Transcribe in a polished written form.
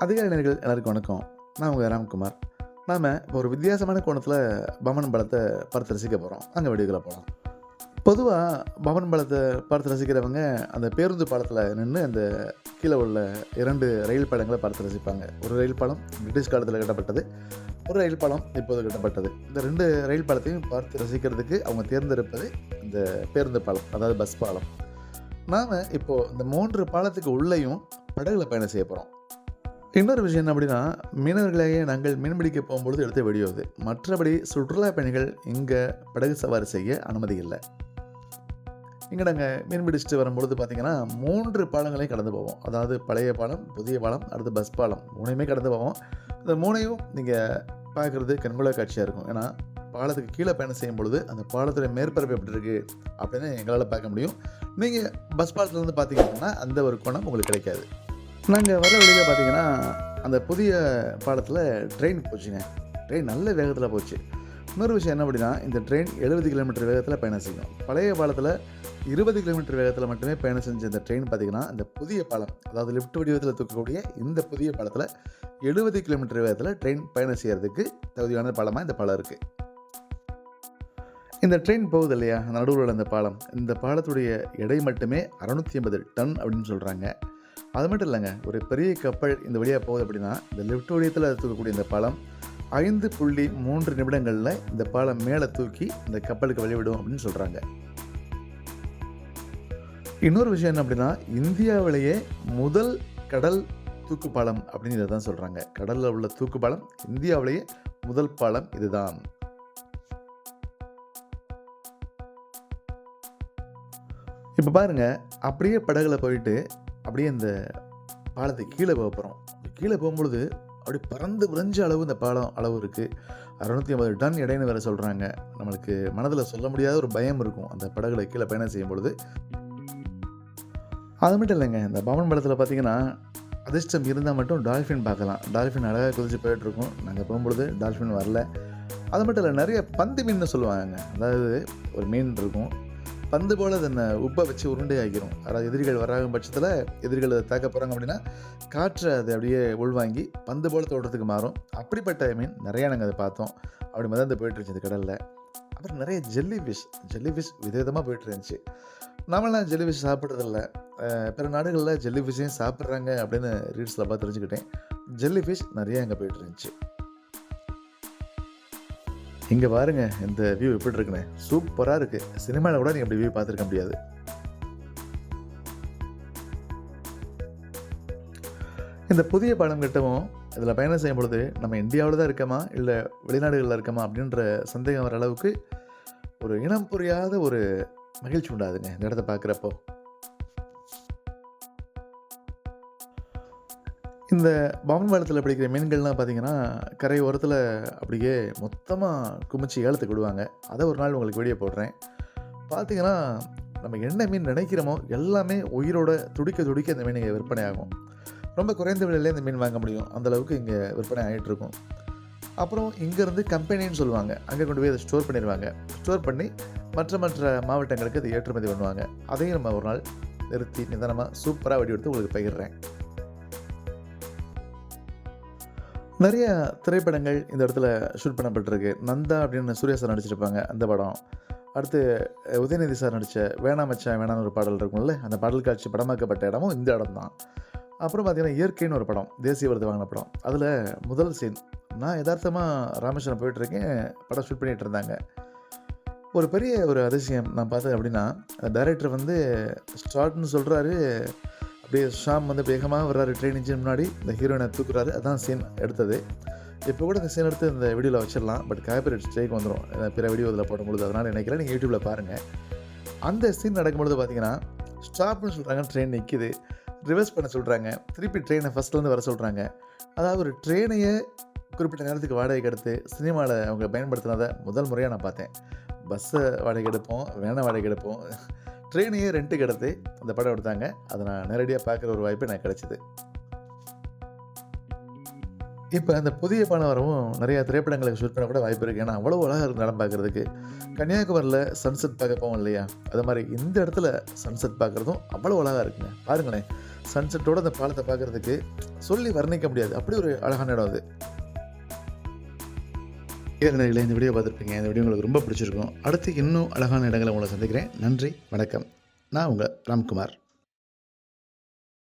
அதிகாலை நேயர்கள் எல்லாருக்கும் வணக்கம். நான் உங்க ராம்குமார். நாம இப்போ ஒரு வித்தியாசமான கோணத்தில பவன் படத்த பார்த்து ரசிக்க போறோம். வாங்க வீடியோக்குள்ள போலாம். பொதுவா பவன் படத்த பார்த்து ரசிக்கிறவங்க, அந்த பேருந்து பாலத்தில நின்னு அந்த கீழ உள்ள 2 ரயில் பாலங்கள பார்த்து ரசிப்பாங்க. ஒரு ரயில் பாலம் பிரிட்டிஷ் காலத்தில கட்டப்பட்டது. ஒரு ரயில் பாலம் இப்போது கட்டப்பட்டது. இந்த 2 ரயில் பாலத்தையும் பார்த்து ரசிக்கிறதுக்கு அவங்க தேர்ந்தெடுப்பது இந்த பேருந்து பாலம், அதாவது பஸ் பாலம். நாம இப்போ இந்த 3 பாலத்துக்கு உள்ளேயும் படகுல பயணம் செய்ய போறோம். இன்னொரு விஷயம் என்ன அப்படின்னா, மீனவர்களாகிய நாங்கள் மீன்பிடிக்க போகும்பொழுது எடுத்த வீடியோ இது. மற்றபடி சுற்றுலா பயணிகள் இங்கே படகு சவாரி செய்ய அனுமதி இல்லை. இங்கே நாங்கள் மீன் பிடிச்சிட்டு வரும்பொழுது பார்த்தீங்கன்னா 3 பாலங்களையும் கடந்து போவோம். அதாவது பழைய பாலம், புதிய பாலம், அடுத்து பஸ் பாலம் 3யுமே கடந்து போவோம். இந்த 3யும் நீங்கள் பார்க்குறது கண்கொள்ளா காட்சியாக இருக்கும். ஏன்னா பாலத்துக்கு கீழே பயணம் செய்யும் பொழுது அந்த பாலத்துடைய மேற்பரப்பு எப்படி இருக்குது அப்படின்னு எங்களால் பார்க்க முடியும். நீங்கள் பஸ் பாலத்துலேருந்து பார்த்தீங்க அப்படின்னா அந்த ஒரு கோணம் உங்களுக்கு கிடைக்காது. நாங்கள் வர வழியில் பார்த்தீங்கன்னா அந்த புதிய பாலத்தில் ட்ரெயின் போச்சுங்க. ட்ரெயின் நல்ல வேகத்தில் போச்சு. இன்னொரு விஷயம் என்ன அப்படின்னா, இந்த ட்ரெயின் 70 கிலோமீட்டர் வேகத்தில் பயணம் செய்யும். பழைய பாலத்தில் 20 கிலோமீட்டர் வேகத்தில் மட்டுமே பயணம் செஞ்ச இந்த ட்ரெயின் பார்த்திங்கன்னா, இந்த புதிய பாலம், அதாவது லிஃப்ட் வடிவத்தில் தூக்கக்கூடிய இந்த புதிய பாலத்தில் 70 கிலோமீட்டர் வேகத்தில் ட்ரெயின் பயணம் செய்கிறதுக்கு தகுதியான பாலமாக இந்த பாலம் இருக்குது. இந்த ட்ரெயின் போகுது இல்லையா, நடுவில் அந்த பாலம், இந்த பாலத்துடைய எடை மட்டுமே 650 டன் அப்படின்னு சொல்கிறாங்க. அது மட்டும் இல்லைங்க, ஒரு பெரிய கப்பல் இந்த வழியாக போகுது அப்படின்னா, இந்த லிஃப்ட் வடிவத்தில் தூக்கக்கூடிய இந்த பாலம் 5.3 நிமிடங்களில் இந்த பாலம் மேலே தூக்கி இந்த கப்பலுக்கு வழிவிடும் அப்படின்னு சொல்கிறாங்க. இன்னொரு விஷயம் என்ன அப்படின்னா, இந்தியாவிலேயே முதல் கடல் தூக்கு பாலம் அப்படின்னு இதை தான் சொல்கிறாங்க. கடலில் உள்ள தூக்கு பாலம் இந்தியாவிலேயே முதல் பாலம் இதுதான். இப்போ பாருங்கள், அப்படியே படகுல போயிட்டு அப்படியே இந்த பாலத்துக்கு கீழே போக போகிறோம். கீழே போகும்பொழுது அப்படி பறந்து விரைஞ்ச அளவு இந்த பாலம் அளவு இருக்குது. 650 டன் எடைன்னு வேறு சொல்கிறாங்க. நம்மளுக்கு மனதில் சொல்ல முடியாத ஒரு பயம் இருக்கும் அந்த படகுல கீழே பயணம் செய்யும் பொழுது. அது மட்டும் இல்லைங்க, இந்த பவன் படத்தில் பார்த்திங்கன்னா அதிர்ஷ்டம் இருந்தால் மட்டும் டால்ஃபின் பார்க்கலாம். டால்ஃபின் அழகாக குதிச்சு போயிட்டுருக்கும். நாங்கள் போகும்பொழுது டால்ஃபின் வரல. அது மட்டும் இல்லை, நிறைய பந்து மீன் சொல்லுவாங்க. அதாவது ஒரு மீன் இருக்கும், பந்து போல் அதனை உப்பை வச்சு உருண்டை ஆக்கிரும். அதாவது எதிரிகள் வராத பட்சத்தில் எதிரிகள் அதை தாக்க போகிறாங்க அப்படின்னா காற்றை அதை அப்படியே உள்வாங்கி பந்து போல் தோட்டத்துக்கு மாறும். அப்படிப்பட்ட மீன் நிறையா நாங்கள் அதை பார்த்தோம். அப்படி மிதந்து போயிட்டு இருந்துச்சு கடலில். அப்புறம் நிறைய ஜெல்லி ஃபிஷ் விதவிதமாக போயிட்டு இருந்துச்சு. நம்மளாம் ஜெல்லி ஃபிஷ் சாப்பிட்றதில்ல. பிற நாடுகளில் ஜெல்லி ஃபிஷ்ஷையும் சாப்பிட்றாங்க அப்படின்னு ரீல்ஸில் பார்த்து தெரிஞ்சுக்கிட்டேன். ஜெல்லி ஃபிஷ் நிறையா அங்கே போயிட்டு இருந்துச்சு. இங்கே பாருங்கள், இந்த வியூ எப்படி இருக்குன்னு சூப்பராக இருக்குது. சினிமாவில் கூட நீங்கள் இப்படி வியூ பார்த்துருக்க முடியாது. இந்த புதிய பாலம் கட்டவும் இதில் பயணம் செய்யும் பொழுது நம்ம இந்தியாவில் தான் இருக்கோமா இல்லை வெளிநாடுகளில் இருக்கோமா அப்படின்ற சந்தேகம் வர அளவுக்கு ஒரு இனம் புரியாத ஒரு மகிழ்ச்சி உண்டாதுங்க இந்த இடத்த பார்க்குறப்போ. இந்த பவன் பாலத்தில் பிடிக்கிற மீன்கள்லாம் பார்த்திங்கன்னா கரை ஓரத்தில் அப்படியே மொத்தமாக குமிச்சு ஏலத்துக்கு விடுவாங்க. அதை ஒரு நாள் உங்களுக்கு வீடியோ போடுறேன். பார்த்திங்கன்னா நம்ம என்ன மீன் நினைக்கிறோமோ எல்லாமே உயிரோட துடிக்க இந்த மீன் இங்கே விற்பனை ஆகும். ரொம்ப குறைந்த விலையிலே இந்த மீன் வாங்க முடியும். அந்தளவுக்கு இங்கே விற்பனை ஆகிட்டுருக்கும். அப்புறம் இங்கேருந்து கம்பெனின்னு சொல்லுவாங்க, அங்கே கொண்டு போய் அதை ஸ்டோர் பண்ணிடுவாங்க. ஸ்டோர் பண்ணி மற்ற மாவட்டங்களுக்கு அதை ஏற்றுமதி பண்ணுவாங்க. அதையும் நம்ம ஒரு நாள் நிறுத்தி நிதானமாக சூப்பராக வடிவெடுத்து உங்களுக்கு பகிர்றேன். நிறைய திரைப்படங்கள் இந்த இடத்துல ஷூட் பண்ணப்பட்டிருக்கு. நந்தா அப்படின்னு சூர்யா சார் நடிச்சிருப்பாங்க, அந்த படம். அடுத்து உதயநிதி சார் நடித்த வேணா மச்சான் வேணான்னு ஒரு பாடல் இருக்கும்ல, அந்த பாடல் காட்சி படமாக்கப்பட்ட இடமும் இந்த இடம் தான். அப்புறம் பார்த்திங்கன்னா இயற்கைன்னு ஒரு படம், தேசிய விருது வாங்கின படம். அதில் முதல் சீன், நான் யதார்த்தமாக ராமேஸ்வரம் போயிட்டுருக்கேன், படம் ஷூட் பண்ணிகிட்டு இருந்தாங்க. ஒரு பெரிய ஒரு அதிசயம் நான் பார்த்தேன் அப்படின்னா, டைரக்டர் வந்து ஸ்டார்ட்னு சொல்கிறாரு, அப்படியே ஷாம் வந்து வேகமாக வர்றாரு ட்ரெயின் இன்ஜின் முன்னாடி, இந்த ஹீரோயினை தூக்குறாரு. அதான் சீன் எடுத்தது. இப்போ கூட இந்த சீன் எடுத்து இந்த வீடியோவில் வச்சிடலாம், பட் காப்பிரைட் ஸ்ட்ரைக் வந்துடும் பிற வீடியோ இதில் போடும்பொழுது. அதனால் நினைக்கிறேன், நீங்கள் யூடியூப்பில் பாருங்கள். அந்த சீன் நடக்கும்பொழுது பார்த்தீங்கன்னா ஸ்டாப்னு சொல்கிறாங்க, ட்ரெயின் நிற்கிது, ரிவர்ஸ் பண்ண சொல்கிறாங்க, திருப்பி ட்ரெயினை ஃபஸ்ட்லேருந்து வர சொல்கிறாங்க. அதாவது ஒரு ட்ரெயினையே குறிப்பிட்ட நேரத்துக்கு வாடகைக்கு எடுத்து சினிமாவில் அவங்க பயன்படுத்தினதை முதல் முறையாக நான் பார்த்தேன். பஸ்ஸை வாடகை எடுப்போம், வேனை வாடகை எடுப்போம், ட்ரெயினையே ரெண்ட்டுக்கு எடுத்து அந்த படம் எடுத்தாங்க. அதை நான் நேரடியாக பார்க்குற ஒரு வாய்ப்பு எனக்கு கிடச்சிது. இப்ப அந்த புதிய பாலம் வரவும் நெறைய திரைப்படங்களுக்கு ஷூட் பண்ண கூட வாய்ப்பு இருக்கு. ஏன்னா, அவ்வளவு அழகா இருக்கும் இடம் பார்க்கறதுக்கு. கன்னியாகுமரியில சன்செட் பார்க்க போவோம் இல்லையா? அது மாரி இந்த இடத்துல சன்செட் பார்க்கறதும் அவ்வளவு அழகா இருக்குங்க. பாருங்களேன், சன்செட்டோட அந்த பாலத்த பார்க்கறதுக்கு சொல்லி வர்ணிக்க முடியாது. அப்படி ஒரு அழகான இடம் அது. நேயர்களே, இந்த வீடியோ பார்த்துருப்பீங்க. இந்த வீடியோ உங்களுக்கு ரொம்ப பிடிச்சிருக்கும். அடுத்து இன்னும் அழகான இடங்கள உங்கள சந்திக்கிறேன். நன்றி, வணக்கம். நான் உங்க ராம்குமார்.